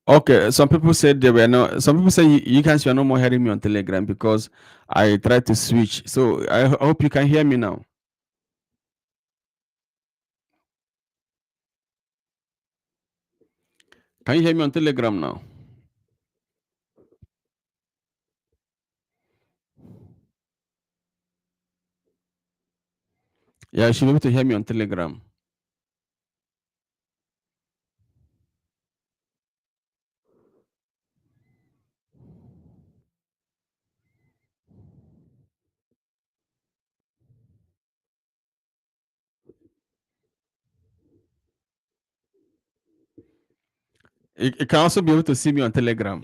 Okay, some people said they were not. Some people say you guys were no more hearing me on Telegram because I tried to switch. So I hope you can hear me now. Can you hear me on Telegram now? Yeah, you should be able to hear me on Telegram. You can also be able to see me on Telegram.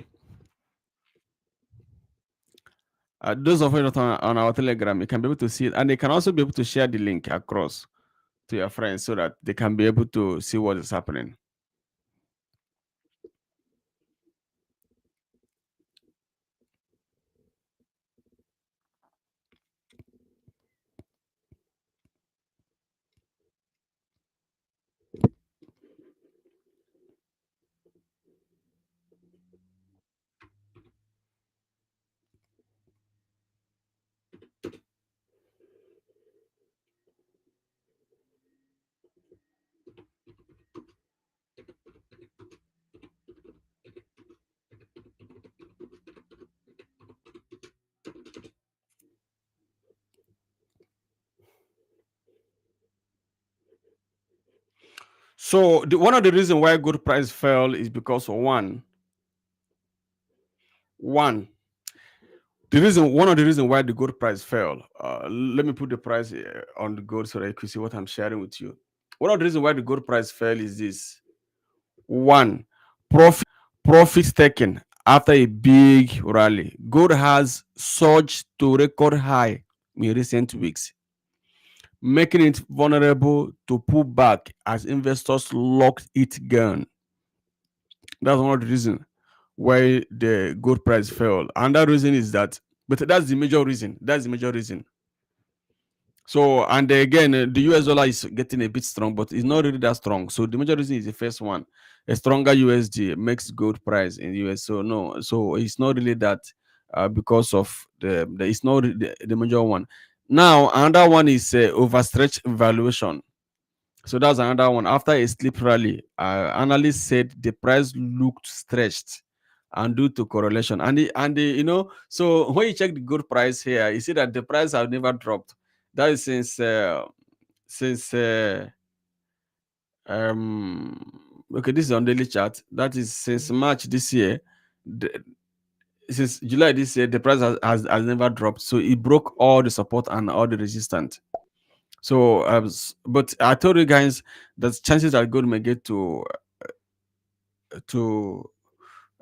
Those of you not on our Telegram, you can be able to see it, and they can also be able to share the link across to your friends so that they can be able to see what is happening. So one of the reasons why gold price fell is because of one one of the reasons why the gold price fell. Let me put the price on the gold so that you can see what I'm sharing with you. One of the reasons why the gold price fell is this: one, profits taken after a big rally. Gold has surged to record high in recent weeks, making it vulnerable to pull back as investors locked it gun. That's one of the reasons why the gold price fell. And that reason is that, but that's the major reason. That's the major reason. So, and again, the US dollar is getting a bit strong, but it's not really that strong. So, the major reason is the first one: a stronger USD makes gold price in the US. So, no, so it's not really that because of it's not really the major one. Now, another one is overstretched valuation. So that's another one. After a sleep rally, analysts said the price looked stretched, and due to correlation. So when you check the gold price here, you see that the price have never dropped. That is since okay, this is on daily chart. That is since March this year. The, since July this year, the price has never dropped. So it broke all the support and all the resistance. So, but I told you guys that chances that gold may get to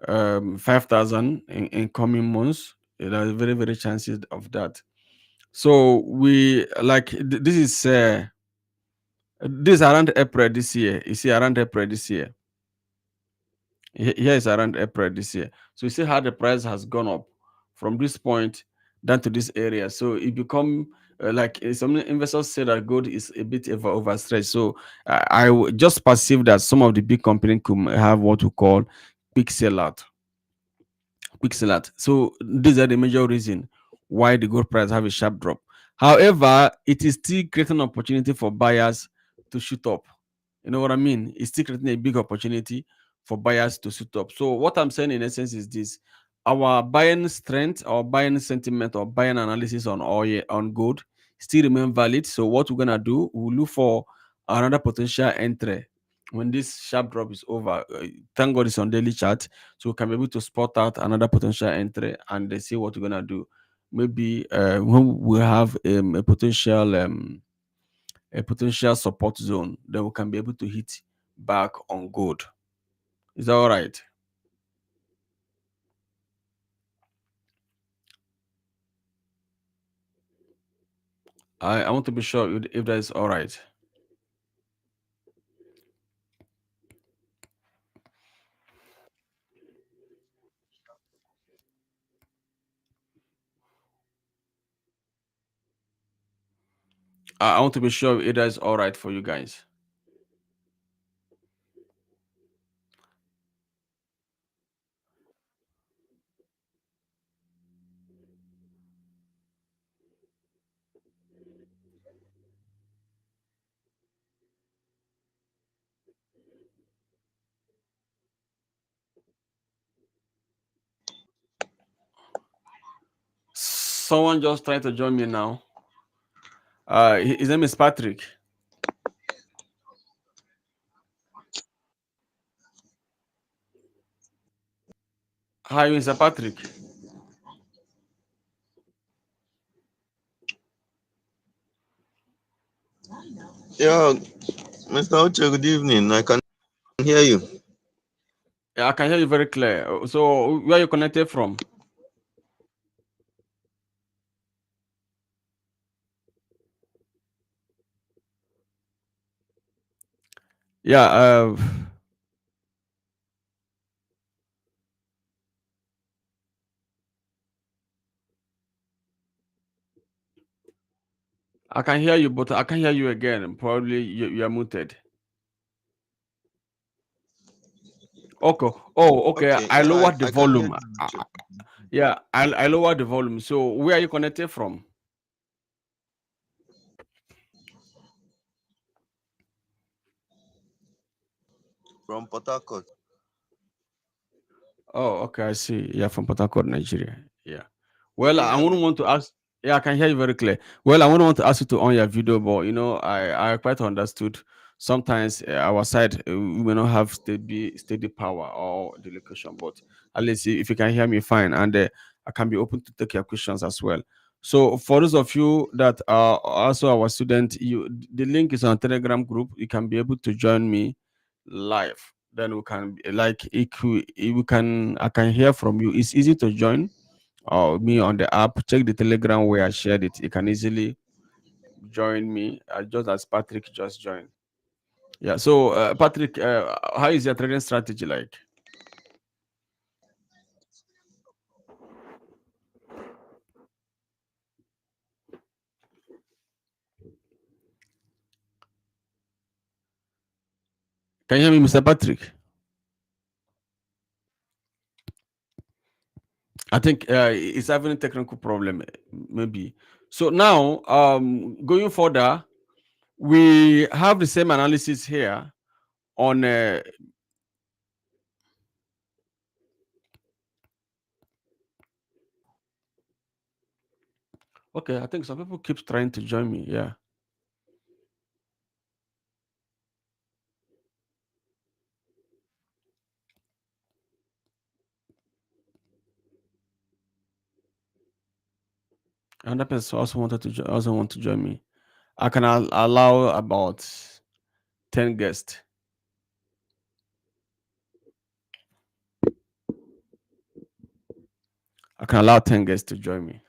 5,000 in coming months. There are very very chances of that. So we like this is around April this year. You see, around April this year. Here is around April this year. So you see how the price has gone up from this point down to this area. So it become some investors say that gold is a bit overstretched. So just perceive that some of the big companies could have what we call quick sellout. So these are the major reason why the gold price have a sharp drop. However, it is still creating opportunity for buyers to shoot up. You know what I mean? It's still creating a big opportunity for buyers to shoot up. So what I'm saying in essence is this: our buying strength, or buying sentiment, or buying analysis on oil, on gold still remain valid. So what we're gonna do, we'll look for another potential entry when this sharp drop is over. Thank God it's on daily chart, so we can be able to spot out another potential entry and see what we're gonna do. Maybe when we have a potential support zone, then we can be able to hit back on gold. Is that all right? I want to be sure if that is all right. I want to be sure if that is all right for you guys. Someone just trying to join me now. His name is Patrick. Hi, Mr. Patrick. Yeah, Mr. Oche, good evening. I can hear you. Yeah, I can hear you very clear. So, where are you connected from? Yeah, I can hear you, but I can hear you again. Probably you are muted. Okay. Oh, okay. Okay, I yeah, lowered the I can hear volume. you. Yeah, I lowered the volume. So, where are you connected from? From Port Harcourt. Oh, okay. I see. Yeah, from Port Harcourt, Nigeria. Yeah. Well, Can you I hear me? wouldn't want to ask. Yeah, I can hear you very clear. Well, I wouldn't want to ask you to on your video, but I quite understood. Sometimes our side we may not have steady power or the location, but at least if you can hear me fine, and I can be open to take your questions as well. So for those of you that are also our student, the link is on Telegram group. You can be able to join me live. Then we can like if we can I can hear from you. It's easy to join me on the app. Check the Telegram where I shared it. You can easily join me just as Patrick just joined. Yeah. So Patrick, how is your trading strategy like? Can you hear me, Mr. Patrick? I think it's having a technical problem, maybe. So now, going further, we have the same analysis here on. Okay, I think some people keep trying to join me. Yeah, another person also wanted to also want to join me. I can allow about 10 guests. I can allow 10 guests to join me.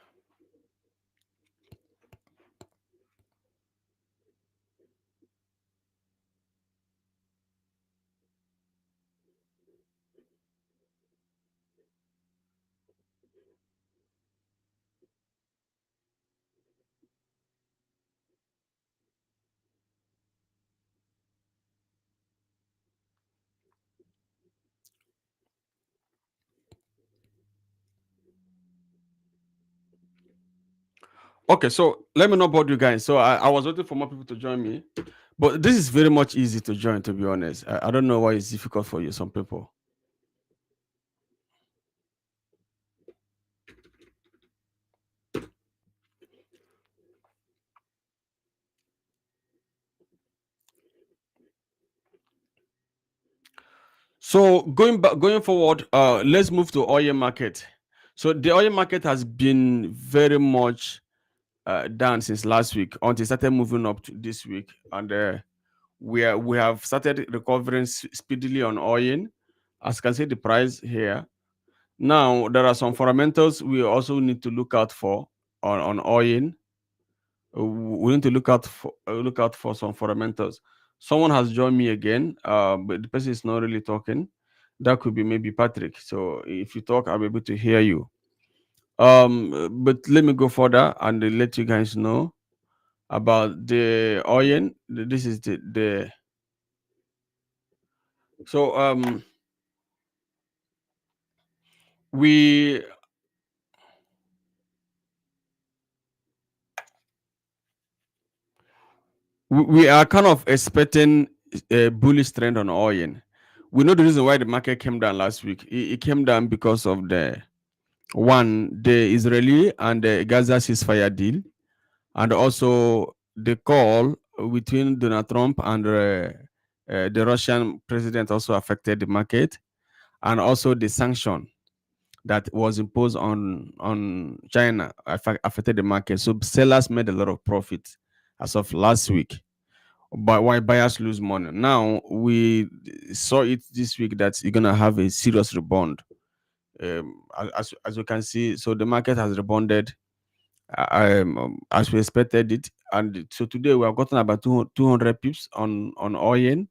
Okay, so let me not bother you guys. So I was waiting for more people to join me, but this is very much easy to join. To be honest, I don't know why it's difficult for you. Some people. So going forward, let's move to oil market. So the oil market has been very much down since last week until it started moving up to this week, and we have started recovering speedily on oil. As you can see, the price here. Now there are some fundamentals we also need to look out for on oil. We need to look out for some fundamentals. Someone has joined me again, but the person is not really talking. That could be maybe Patrick. So if you talk, I'll be able to hear you. But let me go further and let you guys know about the oil. This is the so we we are kind of expecting a bullish trend on oil. We know the reason why the market came down last week. It came down because of the Israeli and the Gaza ceasefire deal, and also the call between Donald Trump and the Russian president also affected the market, and also the sanction that was imposed on China affected the market. So sellers made a lot of profit as of last week, but why buyers lose money. Now we saw it this week that you're gonna have a serious rebound. As you can see, so the market has rebounded as we expected it, and so today we have gotten about 200 pips on oil.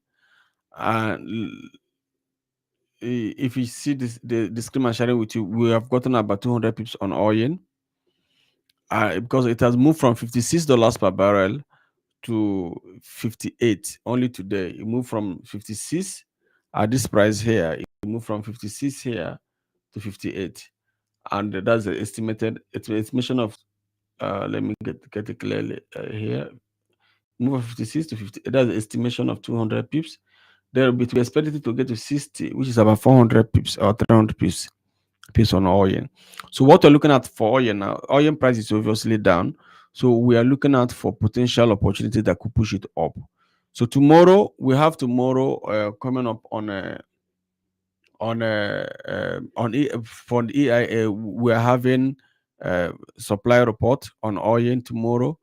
And if you see the screen I'm sharing with you, we have gotten about 200 pips on oil, because it has moved from $56 per barrel to 58 only today. It moved from 56 at this price here. It moved from 56 here to 58, and that's the estimation of. Let me get it clearly here. Move from 56 to 50. That's the estimation of 200 pips. There we expect it to get to 60, which is about 400 pips or 300 pips on oil. So what we're looking at for oil now, oil price is obviously down. So we are looking at for potential opportunity that could push it up. So tomorrow we have coming up for the EIA. We are having supply report on oil tomorrow.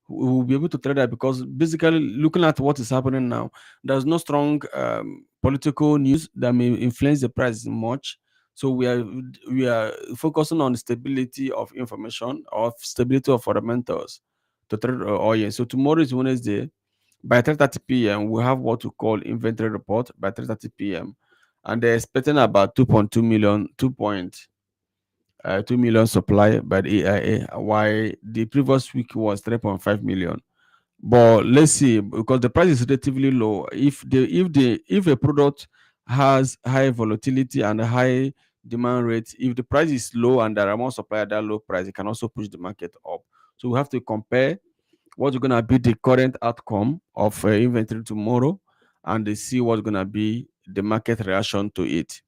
We will be able to trade that because basically looking at what is happening now, there's no strong political news that may influence the price much. So we are focusing on stability of information or stability of fundamentals to trade oil. So tomorrow is Wednesday. By 3:30 p.m., we have what we call inventory report by 3:30 p.m. And they're expecting about 2.2 million, 2 million supply by the EIA, while the previous week was 3.5 million. But let's see, because the price is relatively low. If a product has high volatility and a high demand rate, if the price is low and there are more supply at that low price, it can also push the market up. So we have to compare what's going to be the current outcome of inventory tomorrow, and they see what's going to be the market reaction to it.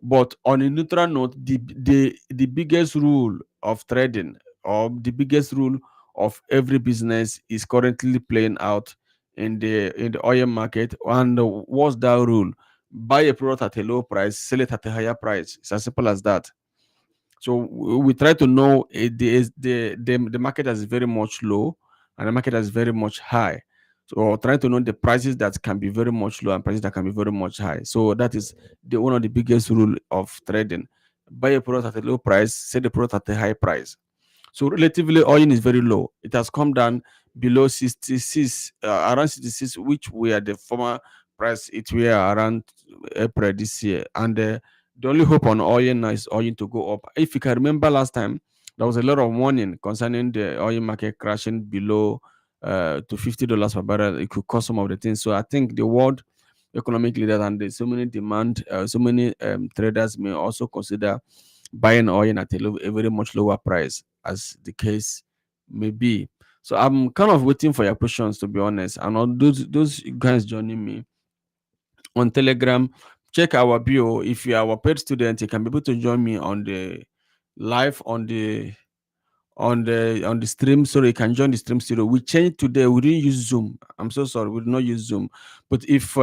But on a neutral note, the biggest rule of trading, or the biggest rule of every business, is currently playing out in the oil market. And what's that rule? Buy a product at a low price, sell it at a higher price. It's as simple as that. So we try to know the market is very much low and the market is very much high. So try to know the prices that can be very much low and prices that can be very much high. So that is the one of the biggest rule of trading. Buy a product at a low price, sell the product at a high price. So relatively, oil is very low. It has come down below 66, around 66, which were the former price it were around April this year. And the only hope on oil now is oil to go up. If you can remember last time, there was a lot of warning concerning the oil market crashing below to $50 per barrel. It could cause some of the things. So I think the world economic leaders and so many so many traders may also consider buying oil at a very much lower price, as the case may be. So I'm kind of waiting for your questions, to be honest. And all those guys joining me on Telegram, check our bio. If you are our paid student, you can be able to join me on the live on the stream. Sorry, you can join the stream studio. We changed today. We didn't use Zoom. I'm so sorry. We did not use Zoom. But if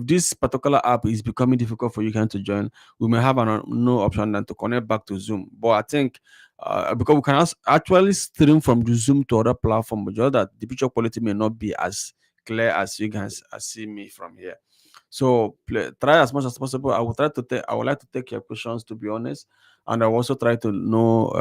this particular app is becoming difficult for you guys to join, we may have no option than to connect back to Zoom. But I think because we can actually stream from the Zoom to other platform, but just that the picture quality may not be as clear as you guys see me from here. So try as much as possible. I would like to take your questions, to be honest, and I will also try to know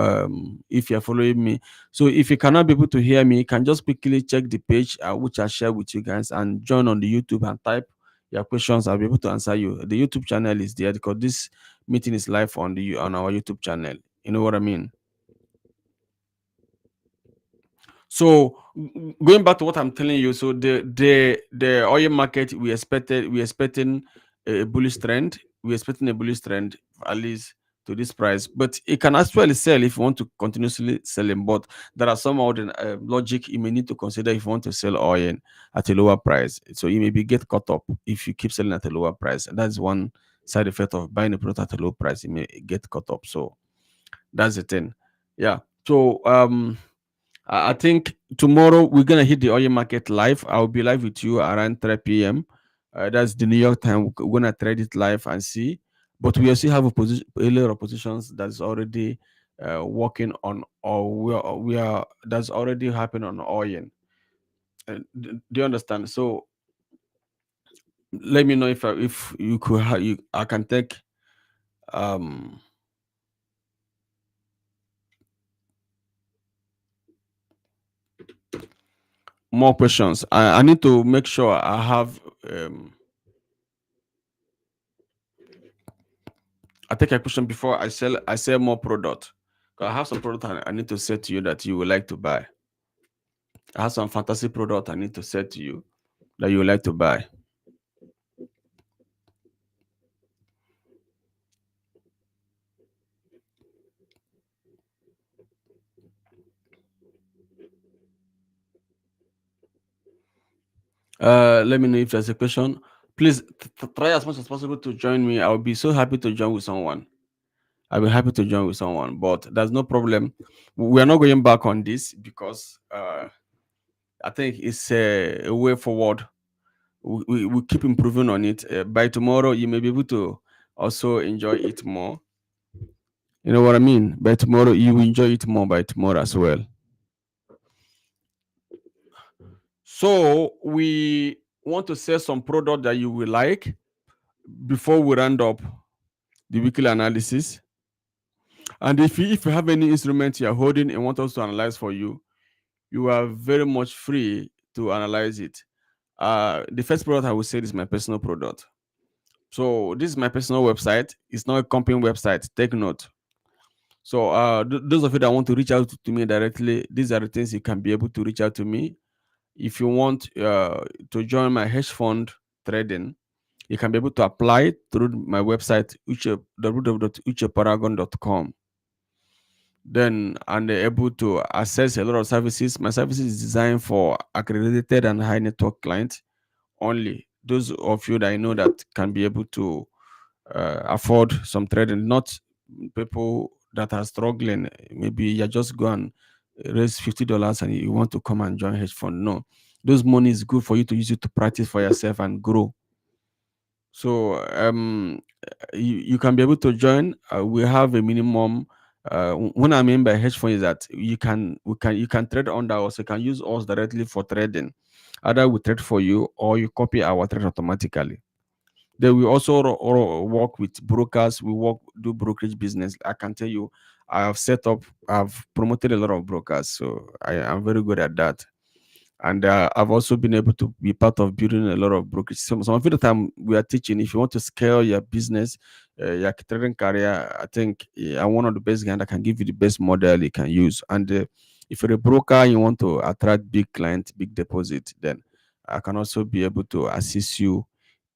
if you're following me. So if you cannot be able to hear me, you can just quickly check the page which I share with you guys, and join on the YouTube and type your questions. I'll be able to answer you. The YouTube channel is there because this meeting is live on our YouTube channel. You know what I mean? So going back to what I'm telling you, so the oil market, we expecting a bullish trend. We're expecting a bullish trend, at least to this price, but it can actually sell if you want to continuously selling. But there are some other logic you may need to consider if you want to sell oil at a lower price. So you maybe get caught up if you keep selling at a lower price, and that's one side effect of buying a product at a low price. You may get caught up. So that's the thing. Yeah. So I think tomorrow we're gonna hit the oil market live. I'll be live with you around 3 p.m. That's the New York time. We're gonna trade it live and see. But we also have a lot of positions that's already working on, or we are that's already happening on oil. Do you understand? So let me know if you could I can take um more questions. I need to make sure I have I take a question before I sell more product. 'Cause I have some product I need to say to you that you would like to buy. I have some fantasy product I need to say to you that you would like to buy. Let me know if there's a question. Please try as much as possible to join me. I'll be so happy to join with someone. I'll be happy to join with someone, but there's no problem. We are not going back on this because I think it's a way forward. We keep improving on it. By tomorrow, you may be able to also enjoy it more. You know what I mean? By tomorrow, you will enjoy it more by tomorrow as well. So we want to sell some product that you will like before we round up the weekly analysis. And if you have any instrument you're holding and want us to analyze for you, you are very much free to analyze it. The first product I will say is my personal product. So this is my personal website. It's not a company website. Take note. So those of you that want to reach out to me directly, these are the things you can be able to reach out to me. If you want to join my hedge fund trading, you can be able to apply through my website, www.ucheparagon.com. Then and they're able to access a lot of services. My services is designed for accredited and high network clients only. Those of you that I know that can be able to afford some trading, not people that are struggling. Maybe you just go and raise $50 and you want to come and join hedge fund. No, those money is good for you to use it to practice for yourself and grow. So you can be able to join. We have a minimum. What I mean by hedge fund is that you can trade under us. You can use us directly for trading. Either we trade for you or you copy our trade automatically. Then we also work with brokers. We do brokerage business. I can tell you, I've promoted a lot of brokers, so I am very good at that. And I've also been able to be part of building a lot of brokerage. Some of the time we are teaching, if you want to scale your business, your trading career, I think I'm one of the best guys that can give you the best model you can use. And if you're a broker and you want to attract big clients, big deposit, then I can also be able to assist you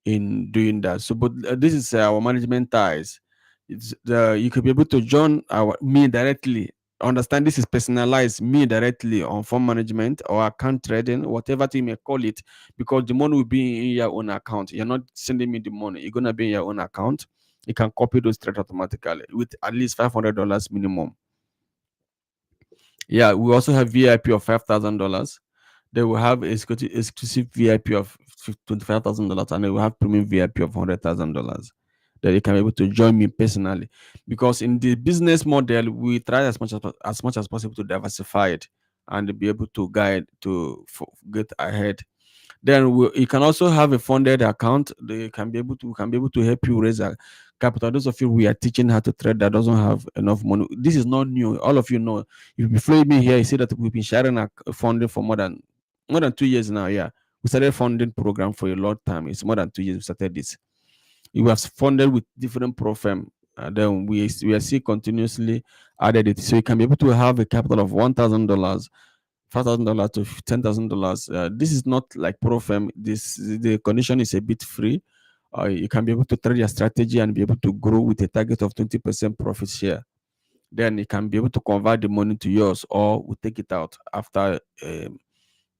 in doing that. So, but this is our management ties. You could be able to join me directly. Understand this is personalized me directly on fund management or account trading, whatever you may call it, because the money will be in your own account. You're not sending me the money; you're gonna be in your own account. You can copy those trades automatically with at least $500 minimum. Yeah, we also have VIP of $5,000. They will have exclusive VIP of $25,000, and they will have premium VIP of $100,000 that you can be able to join me personally. Because in the business model, we try as much as possible to diversify it and be able to guide get ahead. Then you can also have a funded account. They can be able to we can be able to help you raise a capital. Those of you we are teaching how to trade that doesn't have enough money. This is not new. All of you know. If you follow me here, you see that we've been sharing our funding for more than 2 years now. Yeah, we started funding program for a long time. It's more than 2 years we started this. We have funded with different pro firm. And then we are still continuously added it, so you can be able to have a capital of $1,000, $5,000 to $10,000. This is not like pro firm. The condition is a bit free. You can be able to trade your strategy and be able to grow with a target of 20% profit share. Then you can be able to convert the money to yours, or we take it out after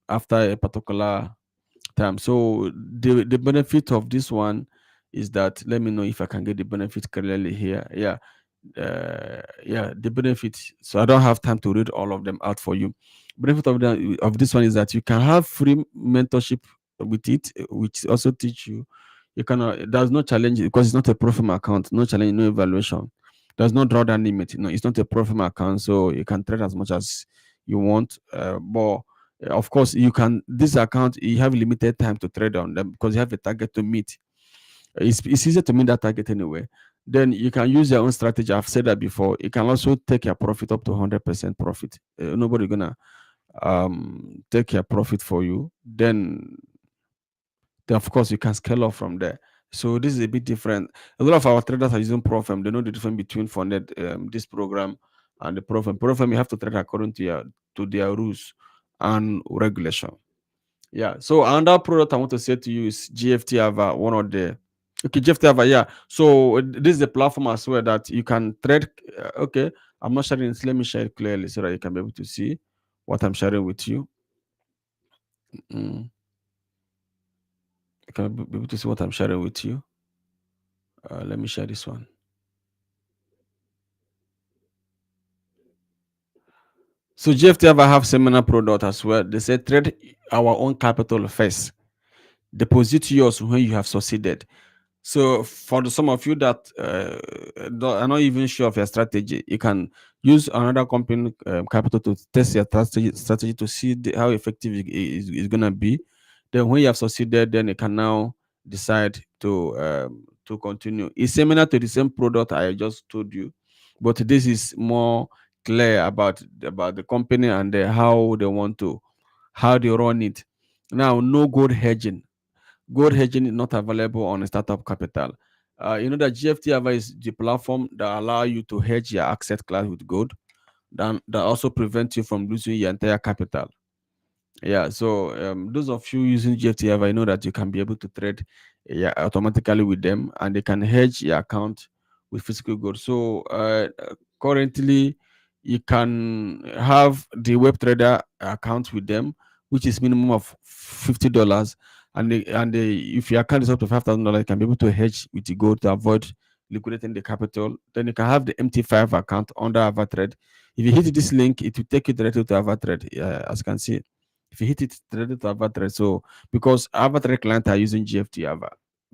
a particular time. So the benefit of this one is that, let me know if I can get the benefit clearly here. Yeah, yeah, the benefit. So I don't have time to read all of them out for you. Benefit of this one is that you can have free mentorship with it, which also teach you. You cannot. There's no challenge because it's not a pro forma account. No challenge, no evaluation. There's no drawdown limit. No, it's not a pro forma account, so you can trade as much as you want. But of course, you can. This account, you have limited time to trade on them because you have a target to meet. It's easier to meet that target anyway. Then you can use your own strategy. I've said that before. You can also take your profit up to 100% profit. Nobody gonna take your profit for you. Then of course you can scale up from there. So this is a bit different. A lot of our traders are using Profem. They know the difference between funded this program and the Profem. Profem, you have to trade according to their rules and regulation. Yeah. So another product I want to say to you is GFT Ava, one of the GFT Ava, yeah. So this is a platform as well that you can trade. Okay, I'm not sharing this. Let me share it clearly so that you can be able to see what I'm sharing with you. Mm, you can be able to see what I'm sharing with you. Let me share this one. So GFT Ava have similar product as well. They say trade our own capital first. Deposit yours when you have succeeded. So for some of you that are not even sure of your strategy, you can use another company capital to test your strategy to see how effective it is going to be. Then when you have succeeded, then you can now decide to continue. It's similar to the same product I just told you, but this is more clear about the company and how they want to how they run it. Now, no gold hedging. Gold hedging is not available on a startup capital. You know that GFT Ava is the platform that allow you to hedge your asset class with gold, that also prevent you from losing your entire capital. Yeah, so those of you using GFT Ava, I know that you can be able to trade yeah, automatically with them, and they can hedge your account with physical gold. So currently, you can have the web trader account with them, which is minimum of $50, if your account is up to $5,000, you can be able to hedge with the gold to avoid liquidating the capital. Then you can have the MT5 account under AvaTrade. If you hit this link, it will take you directly to AvaTrade, as you can see. If you hit it, it's related to AvaTrade. So because AvaTrade clients are using GFT Ava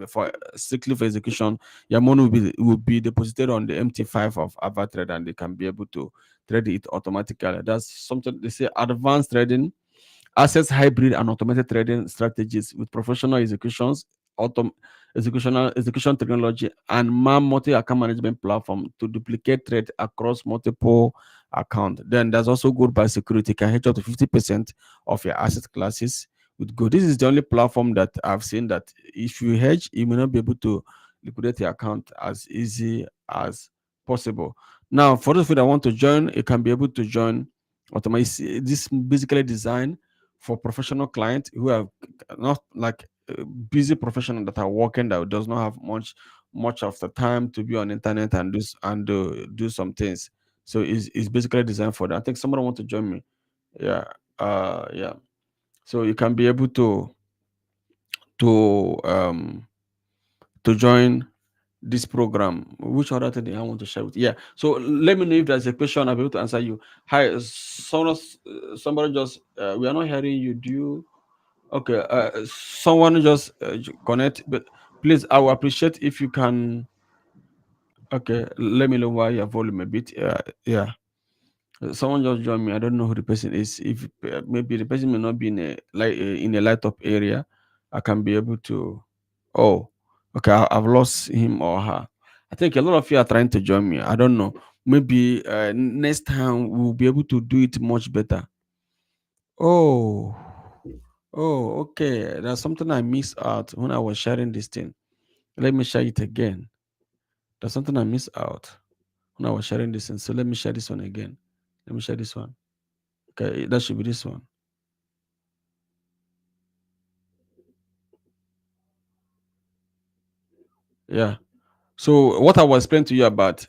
for strictly for execution, your money will be deposited on the MT5 of AvaTrade, and they can be able to trade it automatically. That's something they say advanced trading, access hybrid and automated trading strategies with professional executions, autom- execution technology, and multi account management platform to duplicate trade across multiple accounts. Then there's also good by security, can hedge up to 50% of your asset classes with good. This is the only platform that I've seen that if you hedge, you may not be able to liquidate your account as easy as possible. Now, for those of you that want to join, you can be able to join automatic. This basically designed for professional clients who are not like busy professional that are working, that does not have much of the time to be on internet and do some things. So it's basically designed for that. I think someone want to join me. Yeah. Yeah. So you can be able to um to join this program. Which other thing I want to share with you? Yeah. So let me know if there's a question, I'll be able to answer you. Hi, somebody just we are not hearing you. Do you Okay, someone just connect, but please, I will appreciate if you can. Okay, let me lower your volume a bit. Yeah, someone just joined me. I don't know who the person is. If maybe the person may not be in a light up area, I can be able to. Oh, okay, I've lost him or her. I think a lot of you are trying to join me. I don't know. Maybe next time we'll be able to do it much better. Oh. Oh, okay. There's something I missed out when I was sharing this thing. Let me share it again. There's something I missed out when I was sharing this thing. So let me share this one again. Let me share this one. Okay, that should be this one. Yeah. So what I was explaining to you about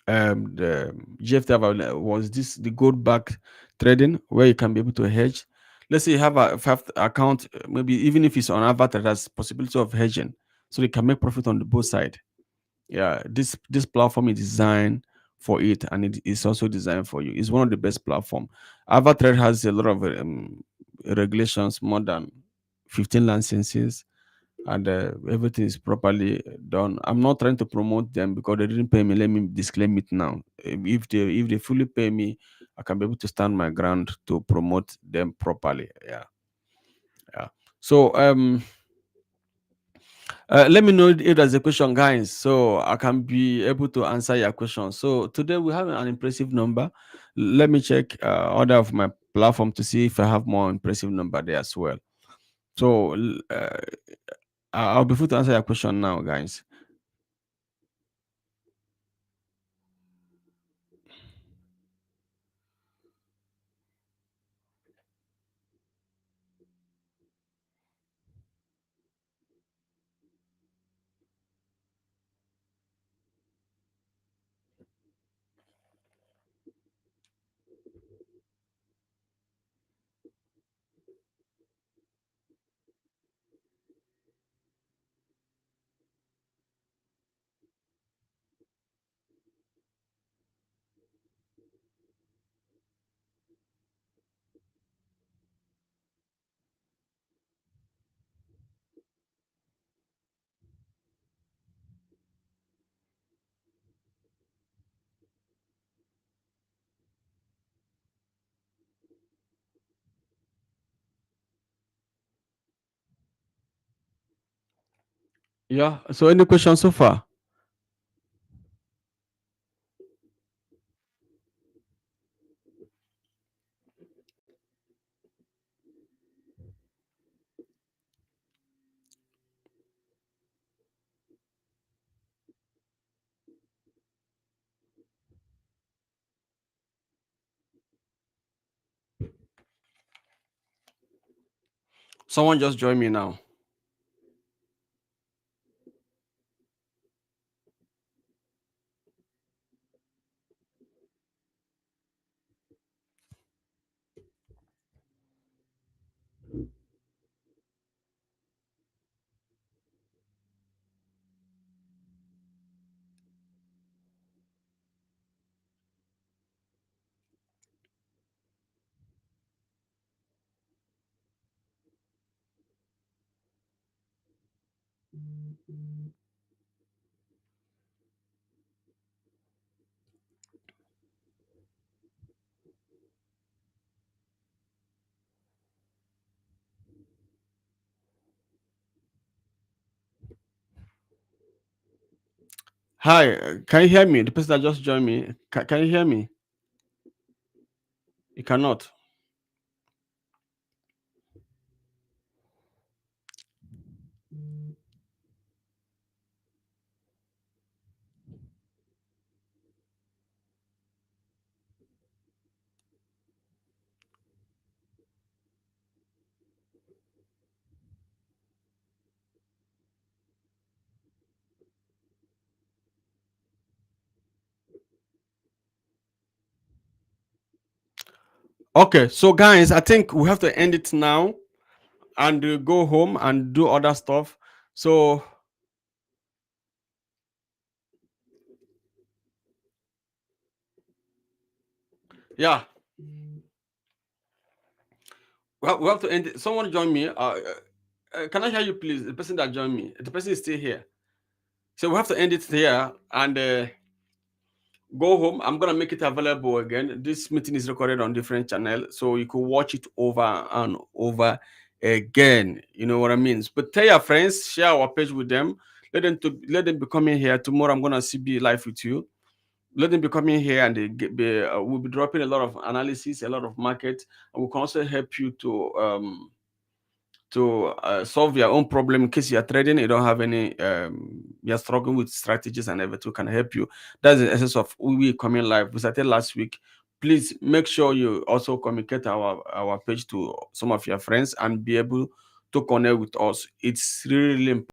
the GFT was this the gold back trading where you can be able to hedge. Let's say you have a account, maybe even if it's on Avatar, there's possibility of hedging, so you can make profit on the both side. Yeah, this platform is designed for it, and it is also designed for you. It's one of the best platform. Avatar has a lot of regulations, more than 15 licenses, and everything is properly done. I'm not trying to promote them because they didn't pay me. Let me disclaim it now. If they fully pay me, I can be able to stand my ground to promote them properly. Yeah, yeah. So let me know if there's a question, guys, so I can be able to answer your question. So today we have an impressive number. Let me check other of my platform to see if I have more impressive number there as well. So I'll be free to answer your question now, guys. Yeah. So any questions so far? Someone just joined me now. Hi, can you hear me? The person that just joined me, can you hear me? You cannot. Okay, so guys, I think we have to end it now and go home and do other stuff. So yeah, we have to end it. Someone join me. Can I hear you, please? The person that joined me, the person is still here. So we have to end it here and go home. I'm gonna make it available again. This meeting is recorded on different channel, so you could watch it over and over again. You know what I mean? But tell your friends, share our page with them. Let them be coming here tomorrow. I'm gonna be live with you. Let them be coming here, and we'll be dropping a lot of analysis, a lot of market, and we can also help you to solve your own problem in case you are trading, you don't have any, you're struggling with strategies and everything can help you. That's the essence of we coming live. We started last week. Please make sure you also communicate our page to some of your friends and be able to connect with us. It's really important.